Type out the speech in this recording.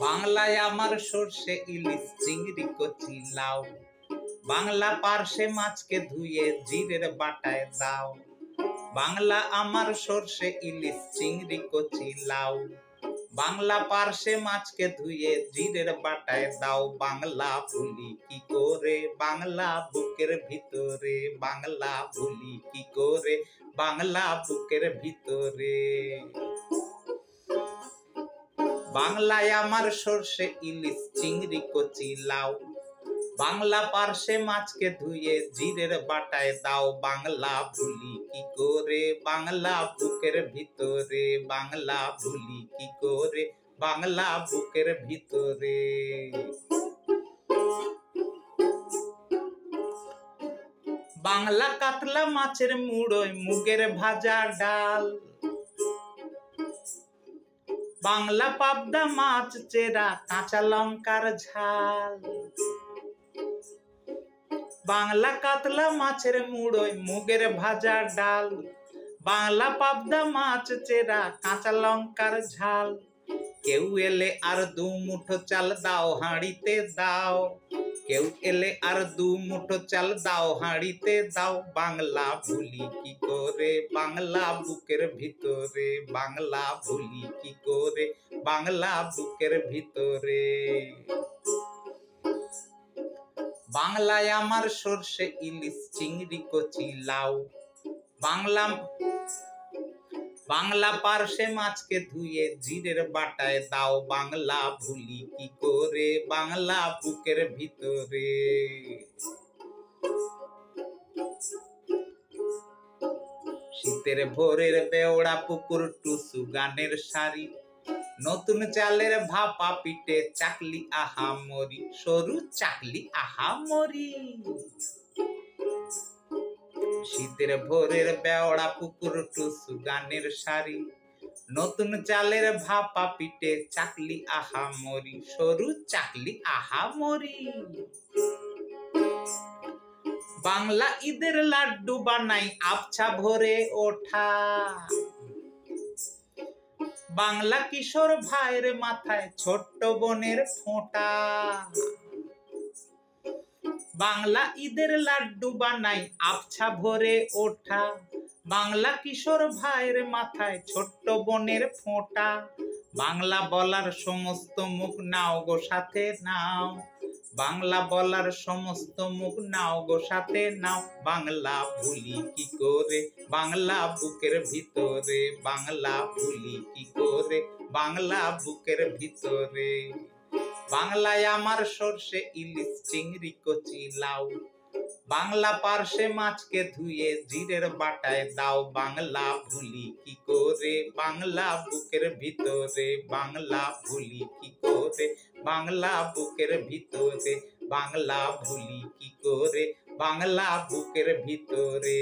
বাংলায় আমার সর্ষে ইলিশ চিংড়ি কচি লাউ, বাংলা পার্শে মাছকে ধুয়ে জিরের বাটায় দাও। বাংলা আমার সর্ষে ইলিশ চিংড়ি কচি লাউ, বাংলা পার্শে মাছকে ধুয়ে জিরের বাটায় দাও। বাংলা ভুলি কি করে বাংলা বুকের ভিতরে, বাংলা ভুলি কি করে বাংলা বুকের ভিতরে। বাংলায় আমার সর্ষে ইলিশ চিংড়ি কচি লাউ, বাংলা পার্শে মাছকে ধুয়ে জিরের বাটায় দাও। বাংলা ভুলি কি করে বাংলা বুকের ভিতরে, বাংলা ভুলি কি করে বাংলা বুকের ভিতরে। বাংলা কাতলা মাছের মুড়োয় মুগের ভাজা ডাল, বাংলা পাবদা মাছ চেরা কাঁচা লঙ্কার ঝাল। বাংলা কাতলা মাছের মুড়োয় মুগের ভাজা ডাল, বাংলা পাবদা মাছ চেরা কাঁচা লঙ্কার ঝাল। কেউ এলে আর দু মুঠো চাল দাও হাঁড়িতে দাও, কেউ এলে আর দু মুঠো চাল দাও হাঁড়িতে দাও। বাংলা ভুলি কি করে বাংলা বুকের ভিতরে, বাংলা ভুলি কি করে বাংলা বুকের ভিতরে। বাংলায় আমার সর্ষে ইলিশ চিংড়ি কচি লাউ, বাংলা বাংলা পার্শে মাছকে ধুয়ে জিরের বাটায় দাও। বাংলা ভুলি কি করে বাংলা বুকের ভিতরে। শীতের ভোরের বেওড়া পুকুর টুসু গানের শাড়ি, নতুন চালের ভাপা পিঠে চাকলি আহা মরি, সরু চাকলি আহা মরি। শীতের ভোরের বেওড়া পুকুর টুসু গানের শাড়ি, নতুন চালের ভাপা পিঠে চাকলি আহা মরি, সরু চাকলি আহা মরি। বাংলা ঈদের লাড্ডু বানাই আবছা ভরে ওঠা, বাংলা কিশোর ভাইয়ের মাথায় ছোট্ট বোনের ফোঁটা। বাংলা ঈদের লাড্ডু বানাই আবছা ভরে ওঠা, বাংলা কিশোর ভাইয়ের মাথায় ছোট্ট বোনের ফোঁটা। বাংলা বলার সমস্ত মুখ নাও গো সাথে নাও, বাংলা বলার সমস্ত মুখ নাও গো সাথে নাও। বাংলা ভুলি কি করে বাংলা বুকের ভিতরে, বাংলা ভুলি কি করে বাংলা বুকের ভিতরে। বাংলায় আমার সর্ষে ইলিশ চিংড়ি কচি লাউ, বাংলা পার্শে মাছকে ধুয়ে জিরের বাটায় দাও। বাংলা ভুলি কি করে বাংলা বুকের ভিতরে, বাংলা ভুলি কি করে বাংলা বুকের ভিতরে, বাংলা ভুলি কি করে বাংলা বুকের ভিতরে।